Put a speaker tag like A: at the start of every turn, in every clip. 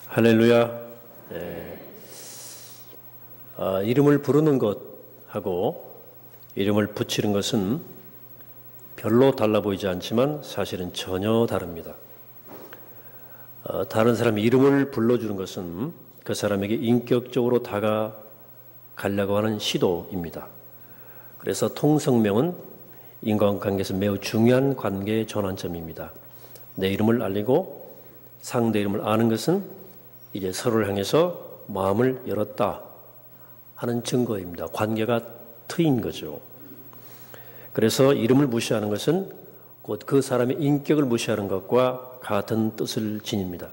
A: 할렐루야. 이름을 부르는 것하고 이름을 붙이는 것은 별로 달라 보이지 않지만 사실은 전혀 다릅니다. 다른 사람이 이름을 불러주는 것은 그 사람에게 인격적으로 다가가려고 하는 시도입니다. 그래서 통성명은 인간관계에서 매우 중요한 관계의 전환점입니다. 내 이름을 알리고 상대 이름을 아는 것은 이제 서로를 향해서 마음을 열었다 하는 증거입니다. 관계가 트인 거죠. 그래서 이름을 무시하는 것은 곧 그 사람의 인격을 무시하는 것과 같은 뜻을 지닙니다.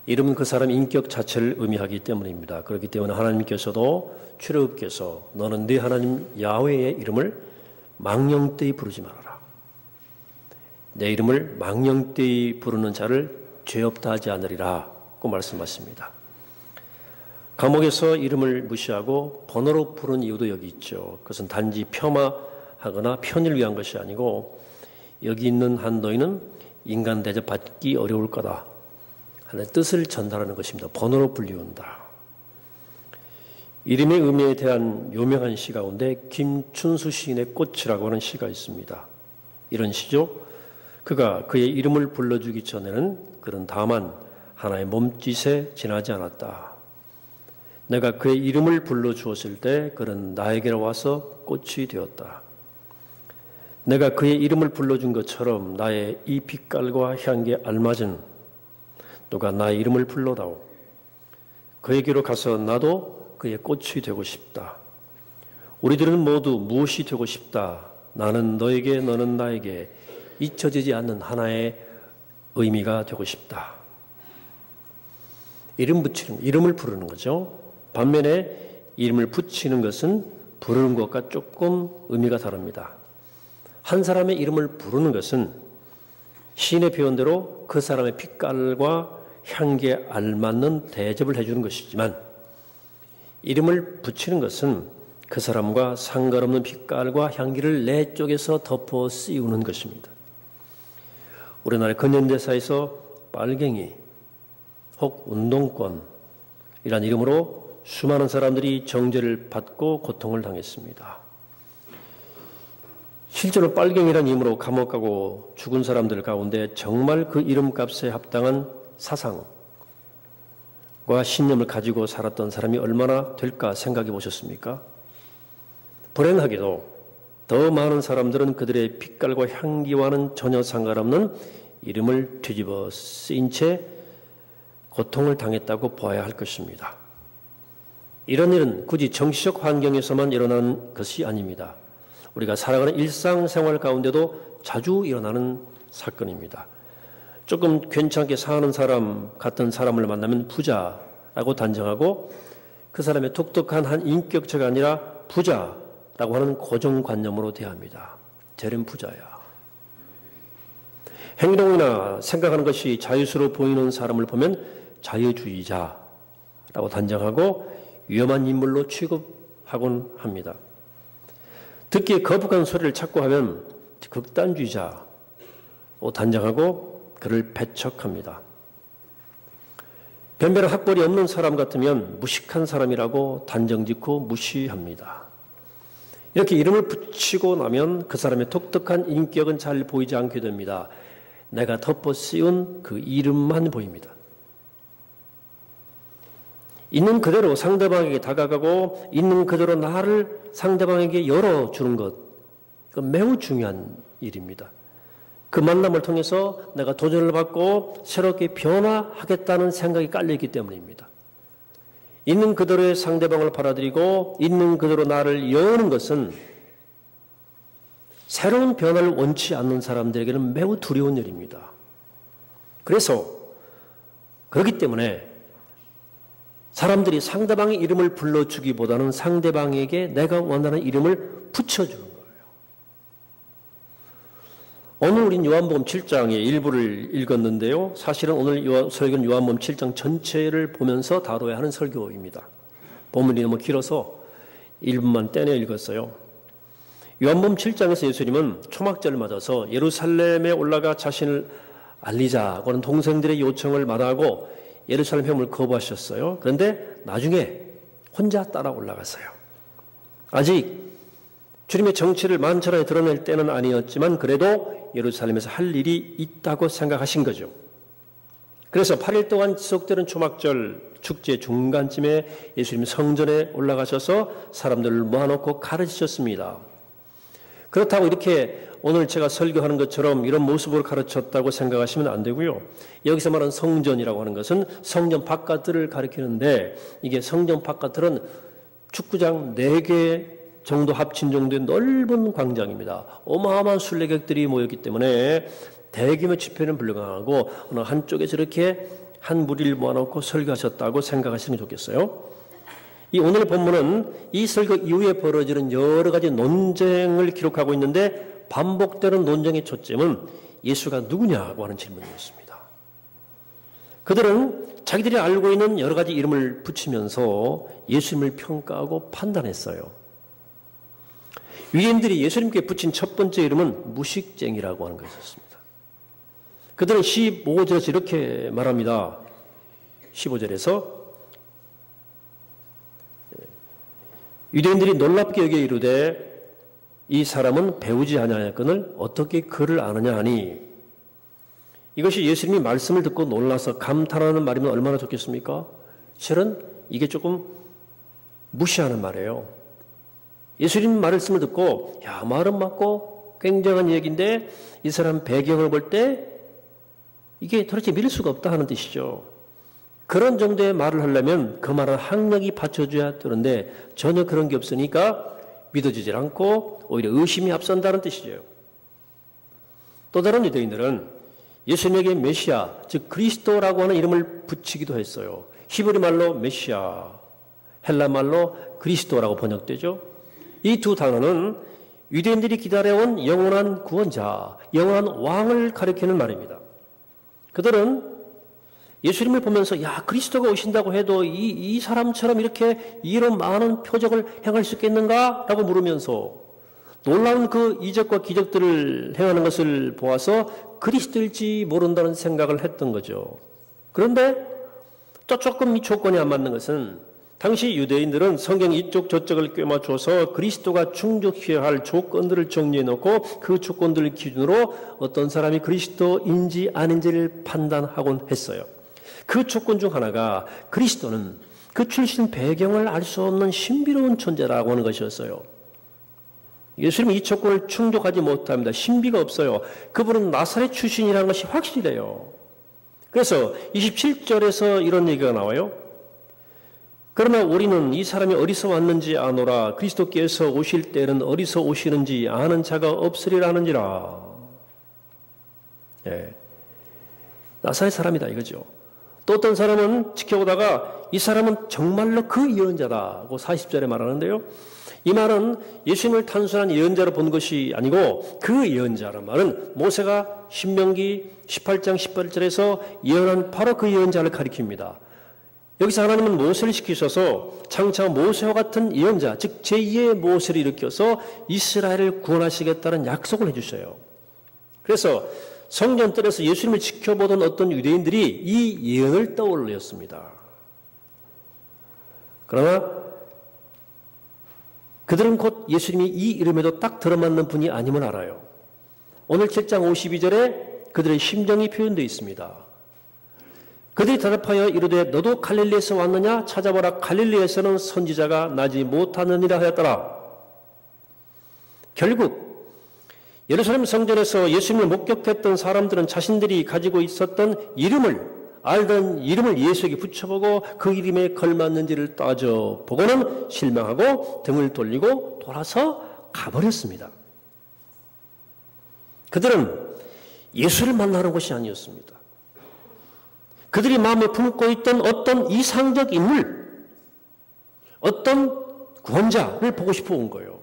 A: 이름은 그 사람의 인격 자체를 의미하기 때문입니다. 그렇기 때문에 하나님께서도 출애굽께서 너는 네 하나님 야훼의 이름을 망령되이 부르지 말아라. 내 이름을 망령되이 부르는 자를 죄 없다 하지 않으리라고 말씀하십니다. 감옥에서 이름을 무시하고 번호로 부른 이유도 여기 있죠. 그것은 단지 폄하하거나 편의를 위한 것이 아니고 여기 있는 한 너희는 인간 대접 받기 어려울 거다 하는 뜻을 전달하는 것입니다. 번호로 불리운다. 이름의 의미에 대한 유명한 시 가운데 김춘수 시인의 꽃이라고 하는 시가 있습니다. 이런 시죠. 그가 그의 이름을 불러주기 전에는 그는 다만 하나의 몸짓에 지나지 않았다. 내가 그의 이름을 불러주었을 때 그는 나에게로 와서 꽃이 되었다. 내가 그의 이름을 불러준 것처럼 나의 이 빛깔과 향기에 알맞은 누가 나의 이름을 불러다오. 그에게로 가서 나도 그의 꽃이 되고 싶다. 우리들은 모두 무엇이 되고 싶다. 나는 너에게 너는 나에게 잊혀지지 않는 하나의 의미가 되고 싶다. 이름을 부르는 거죠. 반면에 이름을 붙이는 것은 부르는 것과 조금 의미가 다릅니다. 한 사람의 이름을 부르는 것은 시인의 표현대로 그 사람의 빛깔과 향기에 알맞는 대접을 해주는 것이지만 이름을 붙이는 것은 그 사람과 상관없는 빛깔과 향기를 내 쪽에서 덮어 씌우는 것입니다. 우리나라의 근현대사에서 빨갱이 혹 운동권이란 이름으로 수많은 사람들이 정죄를 받고 고통을 당했습니다. 실제로 빨갱이라는 이름으로 감옥 가고 죽은 사람들 가운데 정말 그 이름값에 합당한 사상과 신념을 가지고 살았던 사람이 얼마나 될까 생각해 보셨습니까? 불행하게도 더 많은 사람들은 그들의 빛깔과 향기와는 전혀 상관없는 이름을 뒤집어 쓰인 채 고통을 당했다고 보아야 할 것입니다. 이런 일은 굳이 정치적 환경에서만 일어나는 것이 아닙니다. 우리가 살아가는 일상생활 가운데도 자주 일어나는 사건입니다. 조금 괜찮게 사는 사람 같은 사람을 만나면 부자라고 단정하고 그 사람의 독특한 한 인격체가 아니라 부자라고 하는 고정관념으로 대합니다. 쟤는 부자야. 행동이나 생각하는 것이 자유스러워 보이는 사람을 보면 자유주의자라고 단정하고 위험한 인물로 취급하곤 합니다. 듣기에 거북한 소리를 찾고 하면 극단주의자로 단정하고 그를 배척합니다. 변변한 학벌이 없는 사람 같으면 무식한 사람이라고 단정짓고 무시합니다. 이렇게 이름을 붙이고 나면 그 사람의 독특한 인격은 잘 보이지 않게 됩니다. 내가 덮어 씌운 그 이름만 보입니다. 있는 그대로 상대방에게 다가가고 있는 그대로 나를 상대방에게 열어주는 것, 그건 매우 중요한 일입니다. 그 만남을 통해서 내가 도전을 받고 새롭게 변화하겠다는 생각이 깔려있기 때문입니다. 있는 그대로의 상대방을 받아들이고 있는 그대로 나를 여는 것은 새로운 변화를 원치 않는 사람들에게는 매우 두려운 일입니다. 그렇기 때문에 사람들이 상대방의 이름을 불러주기보다는 상대방에게 내가 원하는 이름을 붙여주는 거예요. 오늘 우린 요한복음 7장의 일부를 읽었는데요. 사실은 오늘 설교는 요한복음 7장 전체를 보면서 다뤄야 하는 설교입니다. 본문이 너무 길어서 1분만 떼내 읽었어요. 요한복음 7장에서 예수님은 초막절을 맞아서 예루살렘에 올라가 자신을 알리자고 하는 동생들의 요청을 마다하고 예루살렘 회복을 거부하셨어요. 그런데 나중에 혼자 따라 올라갔어요. 아직 주님의 정치를 만천하에 드러낼 때는 아니었지만 그래도 예루살렘에서 할 일이 있다고 생각하신 거죠. 그래서 8일 동안 지속되는 초막절 축제 중간쯤에 예수님이 성전에 올라가셔서 사람들을 모아놓고 가르치셨습니다. 그렇다고 이렇게 오늘 제가 설교하는 것처럼 이런 모습으로 가르쳤다고 생각하시면 안 되고요. 여기서 말하는 성전이라고 하는 것은 성전 바깥들을 가리키는데 이게 성전 바깥들은 축구장 4개 정도 합친 정도의 넓은 광장입니다. 어마어마한 순례객들이 모였기 때문에 대규모 집회는 불가능하고 어느 한쪽에 저렇게 한 무리를 모아놓고 설교하셨다고 생각하시는 게 좋겠어요. 이 오늘 본문은 이 설교 이후에 벌어지는 여러 가지 논쟁을 기록하고 있는데 반복되는 논쟁의 초점은 예수가 누구냐고 하는 질문이었습니다. 그들은 자기들이 알고 있는 여러 가지 이름을 붙이면서 예수님을 평가하고 판단했어요. 유대인들이 예수님께 붙인 첫 번째 이름은 무식쟁이라고 하는 것이었습니다. 그들은 15절에서 이렇게 말합니다. 15절에서 유대인들이 놀랍게 여겨 이르되 이 사람은 배우지 아니하였거늘 어떻게 그를 아느냐 하니 이것이 예수님이 말씀을 듣고 놀라서 감탄하는 말이면 얼마나 좋겠습니까? 실은 이게 조금 무시하는 말이에요. 예수님 말씀을 듣고 야 말은 맞고 굉장한 얘기인데 이 사람 배경을 볼 때 이게 도대체 믿을 수가 없다 하는 뜻이죠. 그런 정도의 말을 하려면 그 말은 학력이 받쳐줘야 되는데 전혀 그런 게 없으니까 믿어지질 않고 오히려 의심이 앞선다는 뜻이죠. 또 다른 유대인들은 예수님에게 메시아, 즉 그리스도라고 하는 이름을 붙이기도 했어요. 히브리 말로 메시아, 헬라 말로 그리스도라고 번역되죠. 이 두 단어는 유대인들이 기다려온 영원한 구원자, 영원한 왕을 가리키는 말입니다. 그들은 예수님을 보면서 야 그리스도가 오신다고 해도 이 사람처럼 이렇게 이런 많은 표적을 행할 수 있겠는가? 라고 물으면서 놀라운 그 이적과 기적들을 행하는 것을 보아서 그리스도일지 모른다는 생각을 했던 거죠. 그런데 또 조금 이 조건이 안 맞는 것은 당시 유대인들은 성경 이쪽 저쪽을 꿰맞춰서 그리스도가 충족해야 할 조건들을 정리해 놓고 그 조건들을 기준으로 어떤 사람이 그리스도인지 아닌지를 판단하곤 했어요. 그 조건 중 하나가 그리스도는 그 출신 배경을 알 수 없는 신비로운 존재라고 하는 것이었어요. 예수님은 이 조건을 충족하지 못합니다. 신비가 없어요. 그분은 나사렛 출신이라는 것이 확실해요. 그래서 27절에서 이런 얘기가 나와요. 그러나 우리는 이 사람이 어디서 왔는지 아노라 그리스도께서 오실 때는 어디서 오시는지 아는 자가 없으리라 하는지라. 예. 나사렛 사람이다 이거죠. 또 어떤 사람은 지켜보다가 이 사람은 정말로 그 예언자다고 40절에 말하는데요. 이 말은 예수님을 단순한 예언자로 본 것이 아니고 그 예언자란 말은 모세가 신명기 18장 18절에서 예언한 바로 그 예언자를 가리킵니다. 여기서 하나님은 모세를 시키셔서 장차 모세와 같은 예언자, 즉 제2의 모세를 일으켜서 이스라엘을 구원하시겠다는 약속을 해주셔요. 그래서 성전뜰에서 예수님을 지켜보던 어떤 유대인들이 이 예언을 떠올렸습니다. 그러나 그들은 곧 예수님이 이 이름에도 딱 들어맞는 분이 아님을 알아요. 오늘 7장 52절에 그들의 심정이 표현되어 있습니다. 그들이 대답하여 이르되 너도 갈릴리에서 왔느냐? 찾아보라. 갈릴리에서는 선지자가 나지 못하느니라 하였더라. 결국 예루살렘 성전에서 예수님을 목격했던 사람들은 자신들이 가지고 있었던 알던 이름을 예수에게 붙여보고 그 이름에 걸맞는지를 따져보고는 실망하고 등을 돌리고 돌아서 가버렸습니다. 그들은 예수를 만나는 것이 아니었습니다. 그들이 마음에 품고 있던 어떤 이상적 인물, 어떤 구원자를 보고 싶어 온 거예요.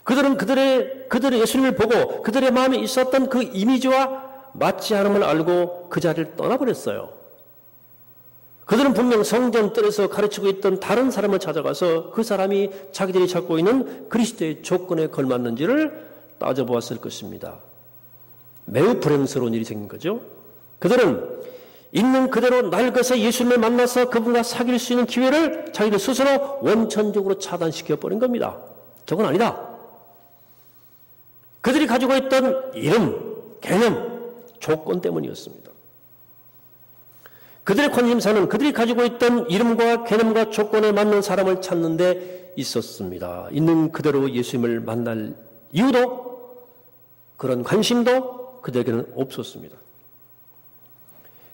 A: 그들은 그들의 예수님을 보고 그들의 마음에 있었던 그 이미지와 맞지 않음을 알고 그 자리를 떠나버렸어요. 그들은 분명 성전뜰에서 가르치고 있던 다른 사람을 찾아가서 그 사람이 자기들이 찾고 있는 그리스도의 조건에 걸맞는지를 따져보았을 것입니다. 매우 불행스러운 일이 생긴 거죠. 그들은 있는 그대로 낡아서 예수님을 만나서 그분과 사귈 수 있는 기회를 자기들 스스로 원천적으로 차단시켜버린 겁니다. 저건 아니다. 그들이 가지고 있던 이름, 개념, 조건 때문이었습니다. 그들의 관심사는 그들이 가지고 있던 이름과 개념과 조건에 맞는 사람을 찾는 데 있었습니다. 있는 그대로 예수님을 만날 이유도 그런 관심도 그들에게는 없었습니다.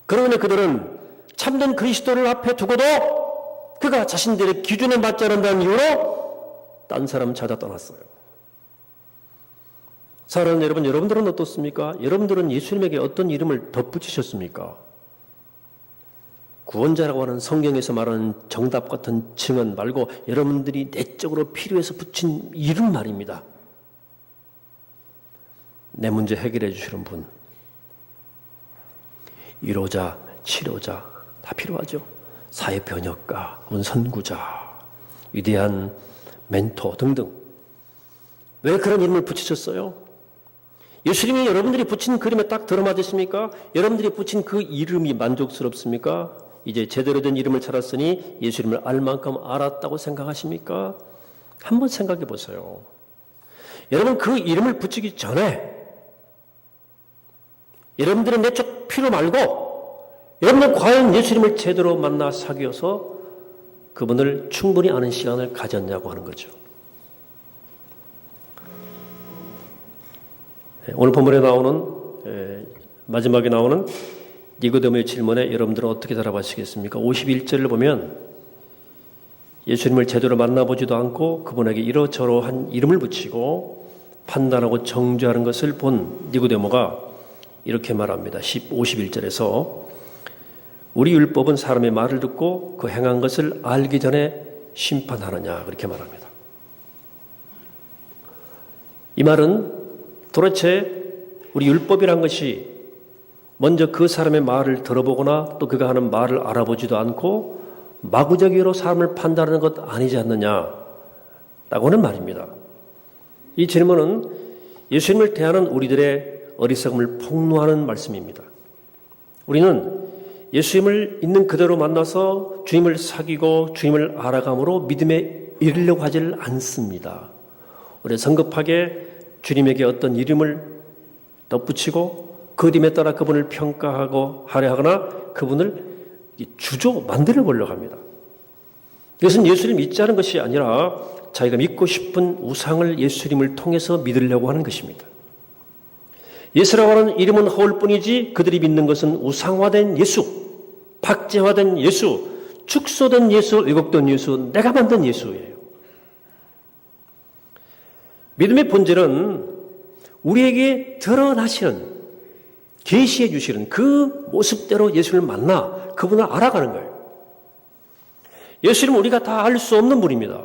A: 그러므로 그들은 참된 그리스도를 앞에 두고도 그가 자신들의 기준에 맞지 않는다는 이유로 딴 사람 찾아 떠났어요. 사랑하는 여러분, 여러분들은 어떻습니까? 여러분들은 예수님에게 어떤 이름을 덧붙이셨습니까? 구원자라고 하는 성경에서 말하는 정답 같은 증언 말고 여러분들이 내적으로 필요해서 붙인 이름 말입니다. 내 문제 해결해 주시는 분, 위로자, 치료자 다 필요하죠. 사회 변혁가, 선구자, 위대한 멘토 등등. 왜 그런 이름을 붙이셨어요? 예수님이 여러분들이 붙인 그림에 딱 들어맞으십니까? 여러분들이 붙인 그 이름이 만족스럽습니까? 이제 제대로 된 이름을 찾았으니 예수님을 알 만큼 알았다고 생각하십니까? 한번 생각해 보세요. 여러분 그 이름을 붙이기 전에 여러분들의 내적 필요 말고 여러분은 과연 예수님을 제대로 만나 사귀어서 그분을 충분히 아는 시간을 가졌냐고 하는 거죠. 오늘 본문에 나오는 마지막에 나오는 니고데모의 질문에 여러분들은 어떻게 대답하시겠습니까? 51절을 보면 예수님을 제대로 만나보지도 않고 그분에게 이러저러한 이름을 붙이고 판단하고 정죄하는 것을 본 니고데모가 이렇게 말합니다. 51절에서 우리 율법은 사람의 말을 듣고 그 행한 것을 알기 전에 심판하느냐 그렇게 말합니다. 이 말은 도대체 우리 율법이란 것이 먼저 그 사람의 말을 들어보거나 또 그가 하는 말을 알아보지도 않고 마구잡이로 사람을 판단하는 것 아니지 않느냐라고 하는 말입니다. 이 질문은 예수님을 대하는 우리들의 어리석음을 폭로하는 말씀입니다. 우리는 예수님을 있는 그대로 만나서 주님을 사귀고 주님을 알아감으로 믿음에 이르려고 하지를 않습니다. 우리는 성급하게 주님에게 어떤 이름을 덧붙이고 그 이름에 따라 그분을 평가하고 하려 하거나 그분을 주조 만들어 보려고 합니다. 이것은 예수를 믿지 않은 것이 아니라 자기가 믿고 싶은 우상을 예수님을 통해서 믿으려고 하는 것입니다. 예수라고 하는 이름은 허울 뿐이지 그들이 믿는 것은 우상화된 예수, 박제화된 예수, 축소된 예수, 왜곡된 예수, 내가 만든 예수예요. 믿음의 본질은 우리에게 드러나시는, 계시해 주시는 그 모습대로 예수를 만나 그분을 알아가는 거예요. 예수님은 우리가 다 알 수 없는 분입니다.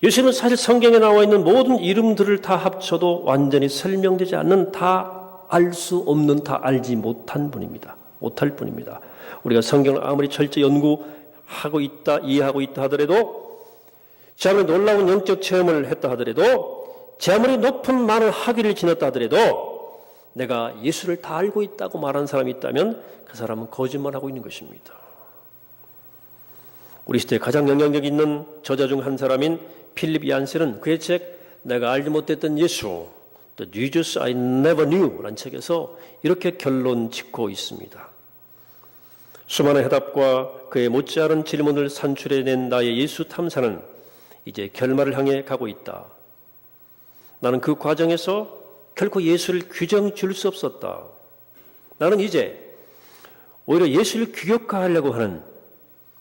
A: 예수님은 사실 성경에 나와 있는 모든 이름들을 다 합쳐도 완전히 설명되지 않는, 다 알 수 없는, 다 알지 못한 분입니다. 못할 분입니다. 우리가 성경을 아무리 철저히 연구하고 있다, 이해하고 있다 하더라도, 제 아무리 놀라운 영적 체험을 했다 하더라도, 제 아무리 높은 많은 학위를 지녔다 하더라도 내가 예수를 다 알고 있다고 말하는 사람이 있다면 그 사람은 거짓말하고 있는 것입니다. 우리 시대에 가장 영향력 있는 저자 중 한 사람인 필립 얀센은 그의 책 내가 알지 못했던 예수, The Jesus I Never Knew 라는 책에서 이렇게 결론 짓고 있습니다. 수많은 해답과 그의 못지않은 질문을 산출해낸 나의 예수 탐사는 이제 결말을 향해 가고 있다. 나는 그 과정에서 결코 예수를 규정 줄 수 없었다. 나는 이제 오히려 예수를 규격화하려고 하는,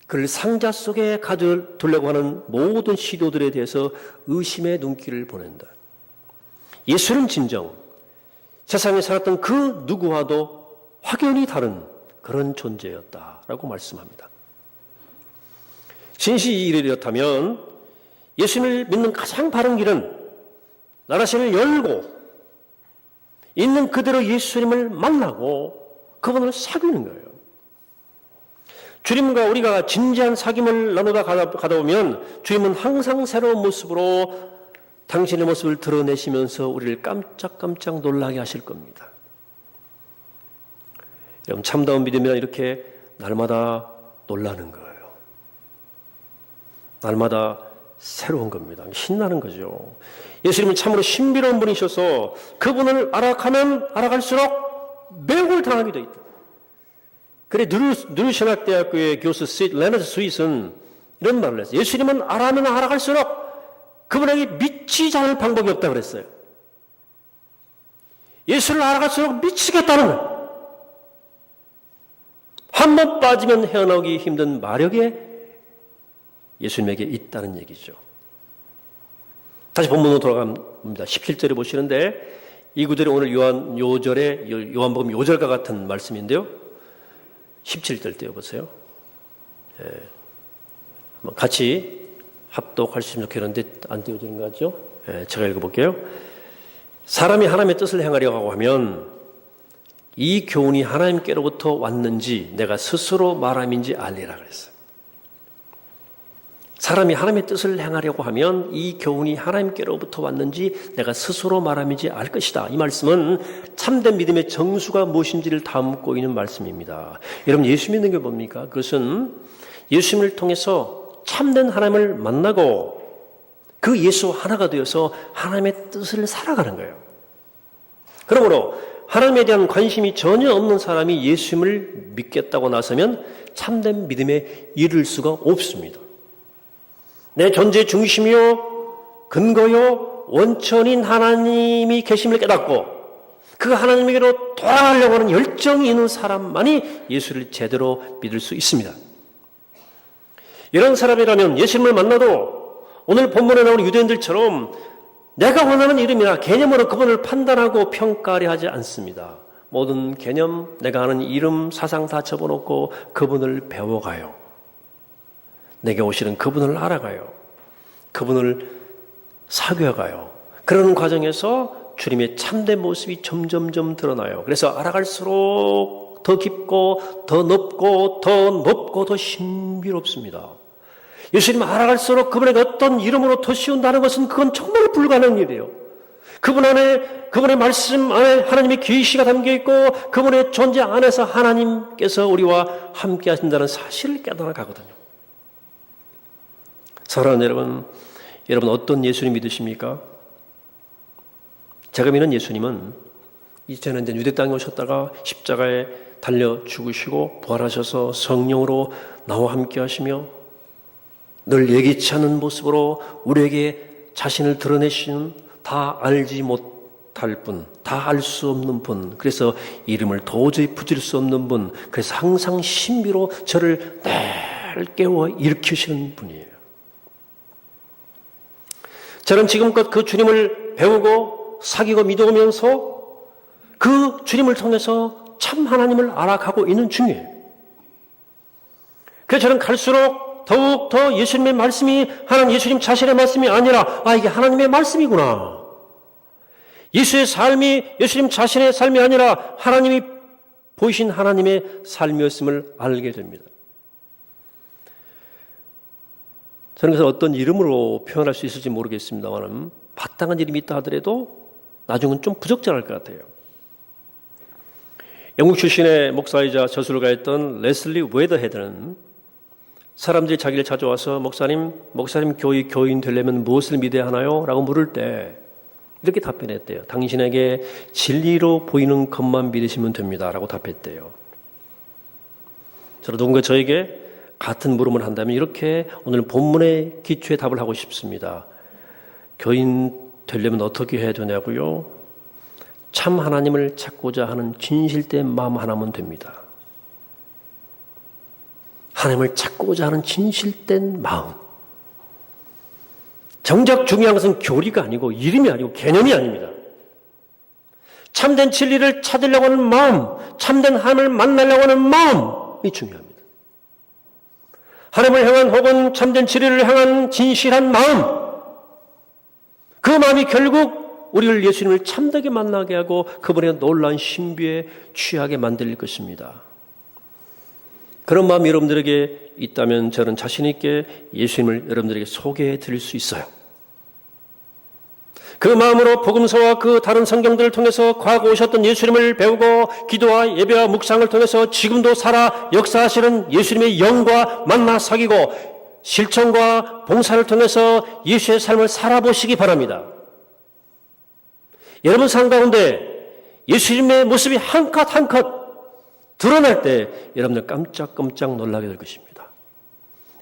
A: 그를 상자 속에 가져두려고 하는 모든 시도들에 대해서 의심의 눈길을 보낸다. 예수는 진정 세상에 살았던 그 누구와도 확연히 다른 그런 존재였다라고 말씀합니다. 진실이 이렇다면 예수님을 믿는 가장 바른 길은 나 자신을 열고 있는 그대로 예수님을 만나고 그분을 사귀는 거예요. 주님과 우리가 진지한 사귐을 나누다 가다 보면 주님은 항상 새로운 모습으로 당신의 모습을 드러내시면서 우리를 깜짝깜짝 놀라게 하실 겁니다. 여러분, 참다운 믿음이란 이렇게 날마다 놀라는 거예요. 날마다 새로운 겁니다. 신나는 거죠. 예수님은 참으로 신비로운 분이셔서 그분을 알아가면 알아갈수록 매혹을 당하게 돼 있다. 그래 누르신학대학교의 교수 레너드 스윗은 이런 말을 했어요. 예수님은 알아가면 알아갈수록 그분에게 미치지 않을 방법이 없다고 그랬어요. 예수를 알아갈수록 미치겠다는 거예요. 한 번 빠지면 헤어나오기 힘든 마력에 예수님에게 있다는 얘기죠. 다시 본문으로 돌아갑니다. 17절에 보시는데 이 구절이 오늘 요한복음 요절과 같은 말씀인데요. 17절 띄워보세요. 같이 합독할 수 있으면 좋겠는데 안 띄워지는 거 같죠? 제가 읽어볼게요. 사람이 하나님의 뜻을 행하려고 하면 이 교훈이 하나님께로부터 왔는지 내가 스스로 말함인지 알리라 그랬어요. 사람이 하나님의 뜻을 행하려고 하면 이 교훈이 하나님께로부터 왔는지 내가 스스로 말함인지 알 것이다. 이 말씀은 참된 믿음의 정수가 무엇인지를 담고 있는 말씀입니다. 여러분, 예수 믿는 게 뭡니까? 그것은 예수님을 통해서 참된 하나님을 만나고 그 예수 하나가 되어서 하나님의 뜻을 살아가는 거예요. 그러므로 하나님에 대한 관심이 전혀 없는 사람이 예수님을 믿겠다고 나서면 참된 믿음에 이를 수가 없습니다. 내 존재의 중심이요 근거요 원천인 하나님이 계심을 깨닫고 그 하나님에게로 돌아가려고 하는 열정이 있는 사람만이 예수를 제대로 믿을 수 있습니다. 이런 사람이라면 예수님을 만나도 오늘 본문에 나오는 유대인들처럼 내가 원하는 이름이나 개념으로 그분을 판단하고 평가하려 하지 않습니다. 모든 개념, 내가 아는 이름, 사상 다 접어놓고 그분을 배워가요. 내게 오시는 그분을 알아가요. 그분을 사귀어가요. 그러는 과정에서 주님의 참된 모습이 점점점 드러나요. 그래서 알아갈수록 더 깊고 더 높고 더 높고 더 신비롭습니다. 예수님 알아갈수록 그분에게 어떤 이름으로 토시운다는 것은 그건 정말 불가능한 일이에요. 그분 안에, 그분의 말씀 안에 하나님의 계시가 담겨있고 그분의 존재 안에서 하나님께서 우리와 함께 하신다는 사실을 깨달아가거든요. 사랑하는 여러분 어떤 예수님 믿으십니까? 제가 믿는 예수님은 이제는 이제 유대 땅에 오셨다가 십자가에 달려 죽으시고 부활하셔서 성령으로 나와 함께 하시며 늘 예기치 않은 모습으로 우리에게 자신을 드러내시는 다 알지 못할 분, 다 알 수 없는 분, 그래서 이름을 도저히 붙일 수 없는 분, 그래서 항상 신비로 저를 늘 깨워 일으키시는 분이에요. 저는 지금껏 그 주님을 배우고 사귀고 믿어오면서 그 주님을 통해서 참 하나님을 알아가고 있는 중이에요. 그래서 저는 갈수록 더욱 더 예수님의 말씀이 하나님 예수님 자신의 말씀이 아니라 이게 하나님의 말씀이구나. 예수의 삶이 예수님 자신의 삶이 아니라 하나님이 보이신 하나님의 삶이었음을 알게 됩니다. 저는 그래서 어떤 이름으로 표현할 수 있을지 모르겠습니다만 바탕한 이름이 있다 하더라도 나중은 좀 부적절할 것 같아요. 영국 출신의 목사이자 저술가였던 레슬리 웨더헤드는 사람들이 자기를 찾아와서 목사님 교인 되려면 무엇을 믿어야 하나요? 라고 물을 때 이렇게 답변했대요. 당신에게 진리로 보이는 것만 믿으시면 됩니다. 라고 답했대요. 저는 누군가 저에게 같은 물음을 한다면 이렇게 오늘 본문의 기초에 답을 하고 싶습니다. 교인 되려면 어떻게 해야 되냐고요? 참 하나님을 찾고자 하는 진실된 마음 하나면 됩니다. 하나님을 찾고자 하는 진실된 마음. 정작 중요한 것은 교리가 아니고 이름이 아니고 개념이 아닙니다. 참된 진리를 찾으려고 하는 마음, 참된 하나님을 만나려고 하는 마음이 중요합니다. 하나님을 향한 혹은 참된 진리를 향한 진실한 마음, 그 마음이 결국 우리를 예수님을 참되게 만나게 하고 그분의 놀라운 신비에 취하게 만들 것입니다. 그런 마음이 여러분들에게 있다면 저는 자신 있게 예수님을 여러분들에게 소개해 드릴 수 있어요. 그 마음으로 복음서와 그 다른 성경들을 통해서 과거 오셨던 예수님을 배우고 기도와 예배와 묵상을 통해서 지금도 살아 역사하시는 예수님의 영과 만나 사귀고 실천과 봉사를 통해서 예수의 삶을 살아보시기 바랍니다. 여러분 삶 가운데 예수님의 모습이 한 컷 한 컷 드러날 때 여러분들 깜짝깜짝 놀라게 될 것입니다.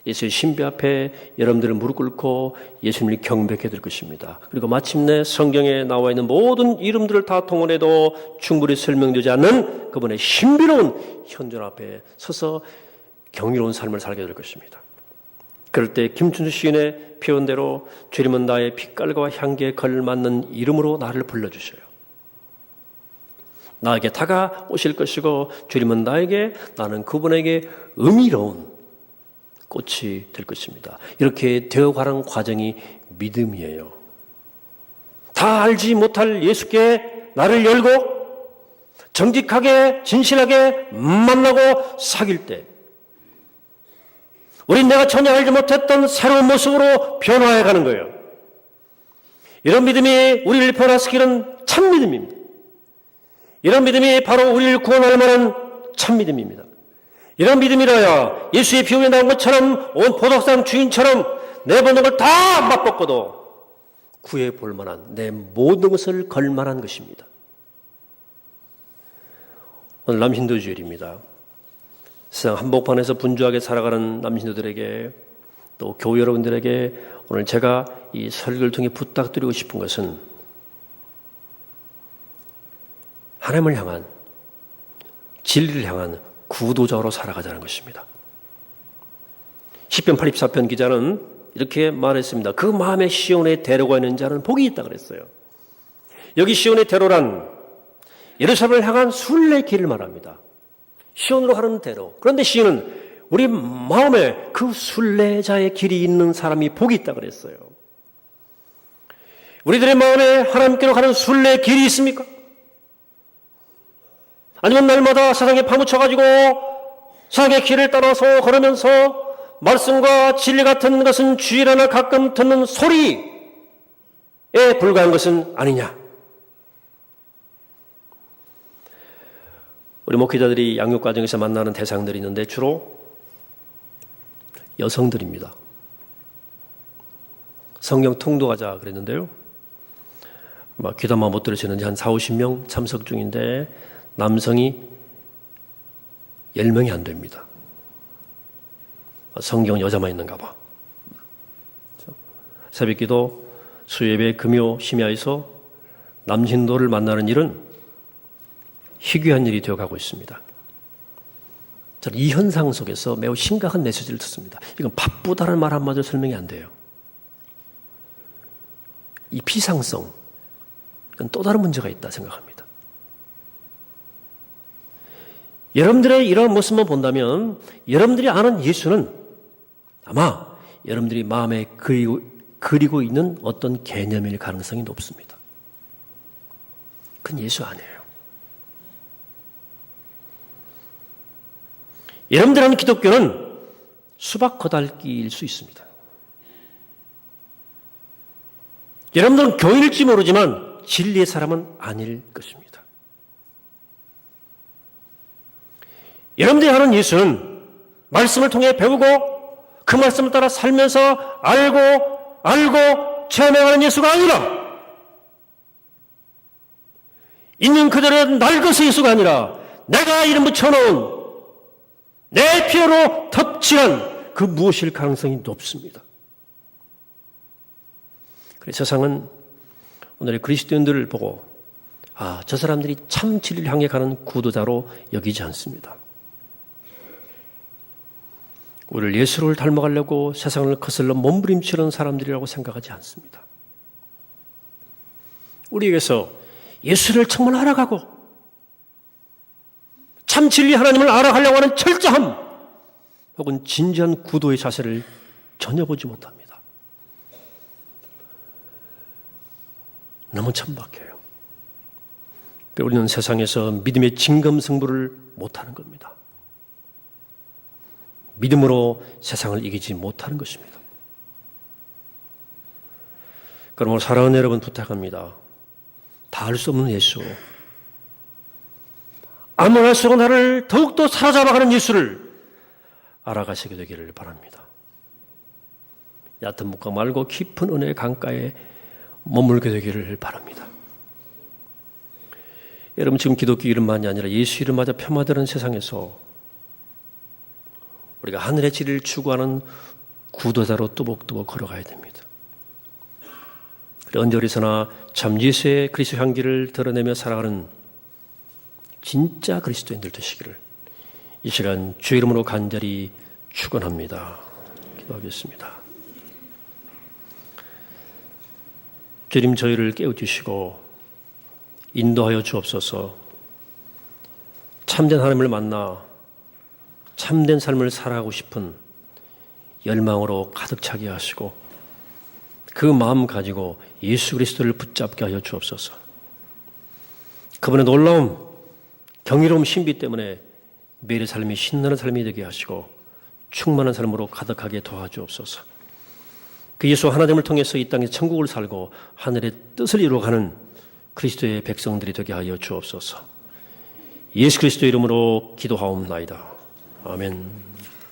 A: 예수의 신비 앞에 여러분들은 무릎 꿇고 예수님을 경배하게 될 것입니다. 그리고 마침내 성경에 나와 있는 모든 이름들을 다 통원해도 충분히 설명되지 않는 그분의 신비로운 현존 앞에 서서 경이로운 삶을 살게 될 것입니다. 그럴 때 김춘수 시인의 표현대로 주님은 나의 빛깔과 향기에 걸맞는 이름으로 나를 불러주셔요. 나에게 다가오실 것이고 주님은 나는 그분에게 의미로운 꽃이 될 것입니다. 이렇게 되어가는 과정이 믿음이에요. 다 알지 못할 예수께 나를 열고 정직하게 진실하게 만나고 사귈 때 우린 내가 전혀 알지 못했던 새로운 모습으로 변화해가는 거예요. 이런 믿음이 우리를 변화시키는 참 믿음입니다. 이런 믿음이 바로 우리를 구원할 만한 참 믿음입니다. 이런 믿음이라야 예수의 비유에 나온 것처럼 온 보석상 주인처럼 내 모든 걸 다 맛보고도 구해볼 만한 내 모든 것을 걸 만한 것입니다. 오늘 남신도 주일입니다. 세상 한복판에서 분주하게 살아가는 남신도들에게 또 교회 여러분들에게 오늘 제가 이 설교를 통해 부탁드리고 싶은 것은 하나님을 향한 진리를 향한 구도자로 살아가자는 것입니다. 시편 84편 기자는 이렇게 말했습니다. 그 마음에 시온에 대로가 있는 자는 복이 있다 그랬어요. 여기 시온의 대로란 예루살렘을 향한 순례길을 말합니다. 시온으로 가는 대로. 그런데 시온은 우리 마음에 그 순례자의 길이 있는 사람이 복이 있다 그랬어요. 우리들의 마음에 하나님께로 가는 순례 길이 있습니까? 아니면 날마다 세상에 파묻혀가지고 세상의 길을 따라서 걸으면서 말씀과 진리 같은 것은 주일하나 가끔 듣는 소리에 불과한 것은 아니냐. 우리 목회자들이 양육 과정에서 만나는 대상들이 있는데 주로 여성들입니다. 성경 통독하자 그랬는데요. 귀담아 못 들으시는지 한 40-50명 참석 중인데 남성이 10명이 안 됩니다. 성경 여자만 있는가 봐. 새벽기도, 수요예배, 금요, 심야에서 남신도를 만나는 일은 희귀한 일이 되어가고 있습니다. 저는 이 현상 속에서 매우 심각한 메시지를 듣습니다. 이건 바쁘다는 말 한마디로 설명이 안 돼요. 이 비상성, 이건 또 다른 문제가 있다 생각합니다. 여러분들의 이런 모습만 본다면 여러분들이 아는 예수는 아마 여러분들이 마음에 그리고 있는 어떤 개념일 가능성이 높습니다. 그건 예수 아니에요. 여러분들 아는 기독교는 수박 거달기일 수 있습니다. 여러분들은 교인일지 모르지만 진리의 사람은 아닐 것입니다. 여러분들이 아는 예수는 말씀을 통해 배우고 그 말씀을 따라 살면서 알고 체험해가는 예수가 아니라 있는 그대로 낡아서 예수가 아니라 내가 이름 붙여놓은 내 피로 덧칠한 그 무엇일 가능성이 높습니다. 그래서 세상은 오늘의 그리스도인들을 보고 저 사람들이 참 진리를 향해 가는 구도자로 여기지 않습니다. 우리를 예수를 닮아가려고 세상을 거슬러 몸부림치는 사람들이라고 생각하지 않습니다. 우리에게서 예수를 정말 알아가고 참 진리 하나님을 알아가려고 하는 철저함 혹은 진지한 구도의 자세를 전혀 보지 못합니다. 너무 천박해요. 우리는 세상에서 믿음의 진검승부를 못하는 겁니다. 믿음으로 세상을 이기지 못하는 것입니다. 그러므로 사랑하는 여러분 부탁합니다. 다 알 수 없는 예수, 아무나 할 수 없는 나를 더욱더 사로잡아가는 예수를 알아가시게 되기를 바랍니다. 얕은 묵과 말고 깊은 은혜의 강가에 머물게 되기를 바랍니다. 여러분 지금 기독교 이름만이 아니라 예수 이름마저 폄하되는 세상에서 우리가 하늘의 진리를 추구하는 구도자로 뚜벅뚜벅 걸어가야 됩니다. 언제 어디서나 참 예수의 그리스도 향기를 드러내며 살아가는 진짜 그리스도인들 되시기를 이 시간 주의 이름으로 간절히 축원합니다. 기도하겠습니다. 주님 저희를 깨워주시고 인도하여 주옵소서. 참된 하나님을 만나 참된 삶을 살아가고 싶은 열망으로 가득 차게 하시고 그 마음 가지고 예수 그리스도를 붙잡게 하여 주옵소서. 그분의 놀라움, 경이로움, 신비 때문에 매일의 삶이 신나는 삶이 되게 하시고 충만한 삶으로 가득하게 도와주옵소서. 그 예수 하나님을 통해서 이 땅에 천국을 살고 하늘의 뜻을 이루어가는 그리스도의 백성들이 되게 하여 주옵소서. 예수 그리스도 이름으로 기도하옵나이다. 아멘.